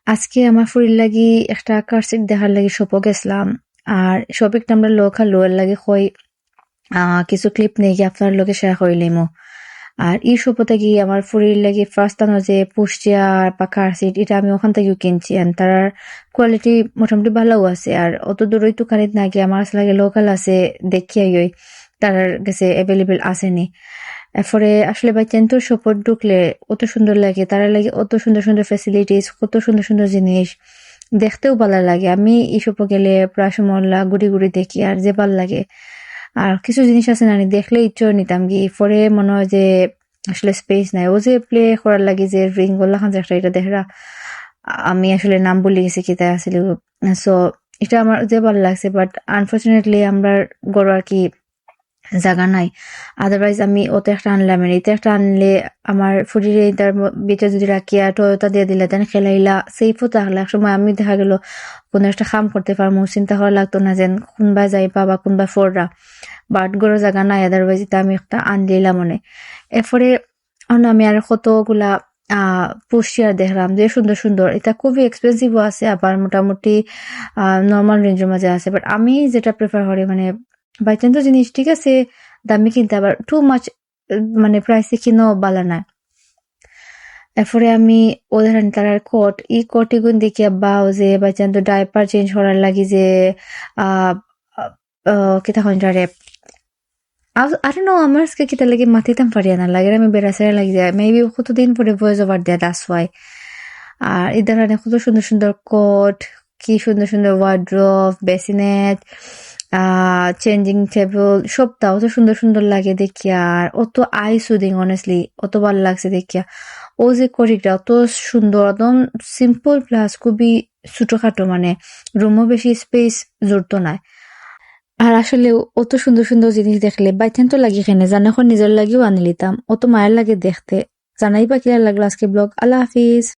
আজকে আমার ফুরির লাগি একটা কার্সিট দেখার লাগি শপও গেছিলাম। আর শপিংটা আমরা লোকাল লোয়ের লাগি কই কিছু ক্লিপ নিয়ে গিয়ে আপনার লোকে শেয়ার করিলিমো। আর এই শপতে গিয়ে আমার ফুরির লাগি ফার্স্ট টানো যে পুশ চেয়ার বা কার্সিট এটা আমি ওখান থেকেও কিনছি। আর তার কোয়ালিটি মোটামুটি ভালোও আছে। আর অত দূরই তো কারিত না গিয়ে আমার কাছে লাগে লোকাল আছে দেখিয়াই ওই তার কাছে অ্যাভেলেবেল আসেনি। এরপরে আসলে বাইচেন তো শপথ ঢুকলে অত সুন্দর লাগে, তারা লাগে অত সুন্দর সুন্দর ফ্যাসিলিটিস, কত সুন্দর সুন্দর জিনিস, দেখতেও ভালো লাগে। আমি এই শপে গেলে প্রায় সময় ঘুরি ঘুরি দেখি আর যে ভাল লাগে। আর কিছু জিনিস আছে না দেখলে ইচ্ছা নিতাম কি পরে মনে হয় যে আসলে স্পেস নাই। ও যে প্লে করার লাগে যে রিং গোল্লা খান একটা এটা দেখা আমি আসলে নাম বলে গেছি কি তাই আসলে। সো এটা আমার যে ভালো লাগছে, বাট আনফর্চুনেটলি আমরা গড় আর কি জায়গা নাই। আদারওয়াইজ আমি ওতে একটা আনলাম, এতে একটা আনলে আমার ফুটির তার ভিতরে যদি রাখিয়া টয়োটা দিয়ে দিলে তেন খেলাইলা সেফও থাকলে এক সময় আমি দেখা গেল কোনো একটা কাম করতে পারবো, চিন্তা করা লাগতো না যে কোনবা যাইবা বা কোনবা ফোররা, বাট গড়ো জায়গা নাই। আদারওয়াইজ এটা আমি একটা আনলিলাম মনে। এরপরে আমি আর কতগুলা পুষ্টিয়ার দেখলাম যে সুন্দর সুন্দর, এটা খুবই এক্সপেন্সিভও আছে আবার মোটামুটি নর্মাল রেঞ্জের মাঝে আছে। বাট আমি যেটা প্রেফার করি মানে বাই চান্স জিনিস ঠিক আছে দামি কিনতে, আবার টু মাচ মানে প্রাইসে কিনো বালা না। এরপরে আমি ওদের তার কোট এই কোট এগুন দেখিয়া বাও যে বাই চান্স ডাইপার চেঞ্জ করার লাগি যে আহ কিতা কইনটারে I don't know, আমার আজকে কিতা লাগে মাথিতাম পারিয়া না লাগে, আমি বেড়াছেড়া লাগি যায় মেবি কতদিন পরে ভয়েস ওভার দেয় দ্যাটস ওয়াই। আর এই ধরনের কত সুন্দর সুন্দর কোট, কি সুন্দর সুন্দর ওয়ার্ড্রোব, বেসিনেট, চেঞ্জিং টেবিল, সবটা অত সুন্দর সুন্দর লাগে দেখিয়া। আর অত আই সুদিং অনেস্টলি অত ভালো লাগছে দেখিয়া। ও যে করিটা অত সুন্দর, একদম সিম্পল প্লাস খুবই ছোটখাটো, মানে রুমও বেশি স্পেস জুড়তো না। আর আসলে অত সুন্দর সুন্দর জিনিস দেখলে বাইতেন তো লাগে এখানে জানা নিজের লাগেও আনি লিতাম, অত মায়ের লাগে দেখতে। জানাই বা কিরা লাগলো আজকে ব্লগ। আল্লাহ হাফিজ।